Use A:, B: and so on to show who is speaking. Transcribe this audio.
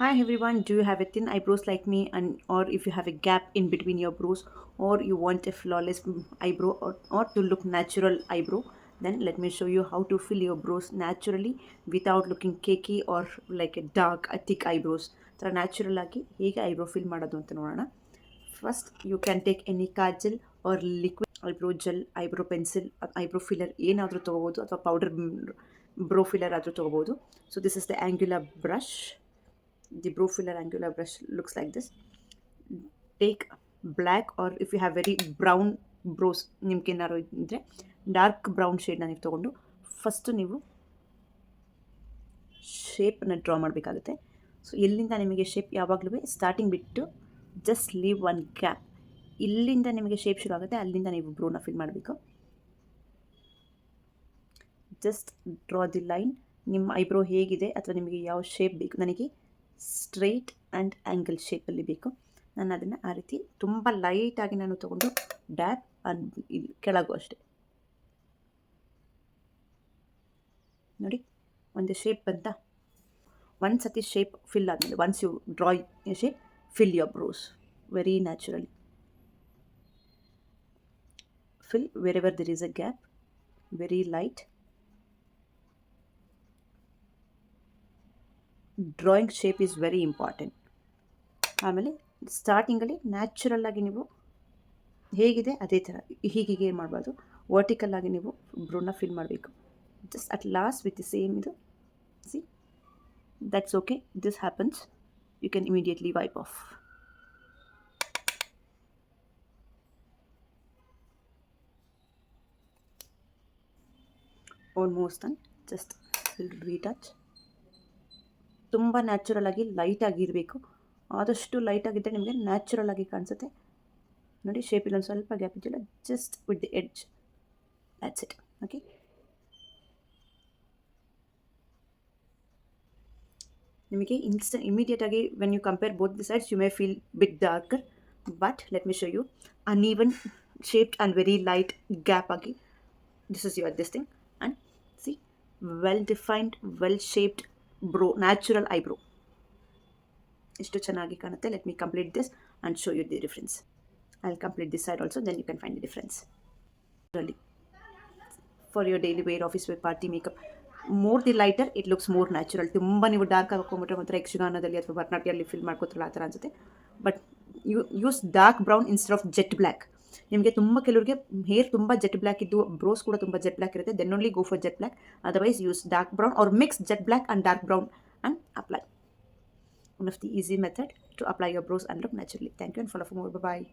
A: Hi everyone, do you have a thin eyebrows like me and or if you have a gap in between your brows or you want a flawless eyebrow or to look natural eyebrow, then let me show you how to fill your brows naturally without looking cakey or like a dark, a thick eyebrows. ಥರ natural ಆಗಿ ಹೇಗೆ eyebrow fill ಮಾಡೋದು ಅಂತ ನೋಡೋಣ. First you can take any kajal or liquid eyebrow gel, eyebrow pencil, eyebrow filler ಏನಾದರೂ ತೊಗೋಬೋದು ಅಥವಾ powder brow filler ಆದರೂ ತೊಗೋಬೋದು. So this is the angular brush. The brow filler angular brush looks like this. Take black or if you have very brown brows ನಿಮ್ಗೆ ಏನಾದ್ರು ಇದ್ದರೆ dark brown ಶೇಡ್ನ ನೀವು ತೊಗೊಂಡು ಫಸ್ಟು ನೀವು ಶೇಪನ್ನು ಡ್ರಾ ಮಾಡಬೇಕಾಗುತ್ತೆ. ಸೊ ಎಲ್ಲಿಂದ ನಿಮಗೆ ಶೇಪ್ ಯಾವಾಗಲೂ ಸ್ಟಾರ್ಟಿಂಗ್ ಬಿಟ್ಟು ಜಸ್ಟ್ ಲೀವ್ ಒನ್ ಗ್ಯಾಪ್. ಇಲ್ಲಿಂದ ನಿಮಗೆ ಶೇಪ್ ಶುರು ಆಗುತ್ತೆ, ಅಲ್ಲಿಂದ ನೀವು ಬ್ರೋನ ಫಿಲ್ ಮಾಡಬೇಕು. Just draw the line. ನಿಮ್ಮ ಐಬ್ರೋ ಹೇಗಿದೆ ಅಥವಾ ನಿಮಗೆ ಯಾವ ಶೇಪ್ ಬೇಕು. ನನಗೆ ಸ್ಟ್ರೈಟ್ ಆ್ಯಂಡ್ ಆ್ಯಂಗಲ್ ಶೇಪಲ್ಲಿ ಬೇಕು. ನಾನು ಅದನ್ನು ಆ ರೀತಿ ತುಂಬ ಲೈಟಾಗಿ ನಾನು ತೊಗೊಂಡು ಡ್ಯಾಪ್ ಇಲ್ಲಿ ಕೆಳಗೂ ಅಷ್ಟೆ ನೋಡಿ ಒಂದು ಶೇಪ್ ಬಂತ. ಒಂದು ಸತಿ ಶೇಪ್ ಫಿಲ್ ಆದಮೇಲೆ once you draw a shape, fill your brows very naturally. Fill wherever there is a gap, very light. Drawing shape is very important. ಆಮೇಲೆ ಸ್ಟಾರ್ಟಿಂಗಲ್ಲಿ ನ್ಯಾಚುರಲ್ಲಾಗಿ ನೀವು ಹೇಗಿದೆ ಅದೇ ಥರ ಹೀಗೆ ಏನು ಮಾಡಬಾರ್ದು, ವರ್ಟಿಕಲ್ಲಾಗಿ ನೀವು ಬ್ರೋನ ಫಿಲ್ ಮಾಡಬೇಕು. Just at last with the same ಇದು see that's okay. This happens, you can immediately wipe off. Almost done. Just retouch. ತುಂಬ ನ್ಯಾಚುರಲ್ ಆಗಿ ಲೈಟಾಗಿ ಇರಬೇಕು. ಆದಷ್ಟು ಲೈಟಾಗಿದ್ದರೆ ನಿಮಗೆ ನ್ಯಾಚುರಲ್ ಆಗಿ ಕಾಣಿಸುತ್ತೆ. ನೋಡಿ ಶೇಪ್ ಇಲ್ಲೊಂದು ಸ್ವಲ್ಪ ಗ್ಯಾಪ್ ಇದ್ದಿಲ್ಲ, just with the edge, that's it. Okay, ನಿಮಗೆ ಇಮಿಡಿಯೇಟಾಗಿ when you compare both the sides you may feel bit darker, but let me show you uneven shaped and very light gap ಆಗಿ this is your this thing and see well defined well shaped brow, natural eyebrow ಎಷ್ಟು ಚೆನ್ನಾಗಿ ಕಾಣುತ್ತೆ. Let me complete this and show you the difference. I will complete this side also, then you can find the difference. Really for your daily wear, office wear, party makeup, more the lighter it looks more natural. ತುಂಬ ನೀವು dark ಹಾಕೊಂಬಿಟ್ರೆ ಒಂಥರ ಯಕ್ಷಗಾನದಲ್ಲಿ ಅಥವಾ ಭರತನಾಟ್ಯದಲ್ಲಿ fill ಮಾಡ್ಕೋತಾರಲ್ಲ ಆ ಥರ ಅನಿಸುತ್ತೆ. But use dark brown instead of jet black. ನಿಮಗೆ ತುಂಬ ಕೆಲವರಿಗೆ ಹೇರ್ ತುಂಬ ಜೆಟ್ ಬ್ಲ್ಯಾಕ್ ಇದ್ದು ಬ್ರೋಸ್ ಕೂಡ ತುಂಬ ಜೆಟ್ ಬ್ಲ್ಯಾಕ್ ಇರುತ್ತೆ, then only go for jet black. Otherwise use dark brown or mix jet black and dark brown and apply. One of the easy method to apply your brows and look naturally. Thank you and follow for more. Bye bye.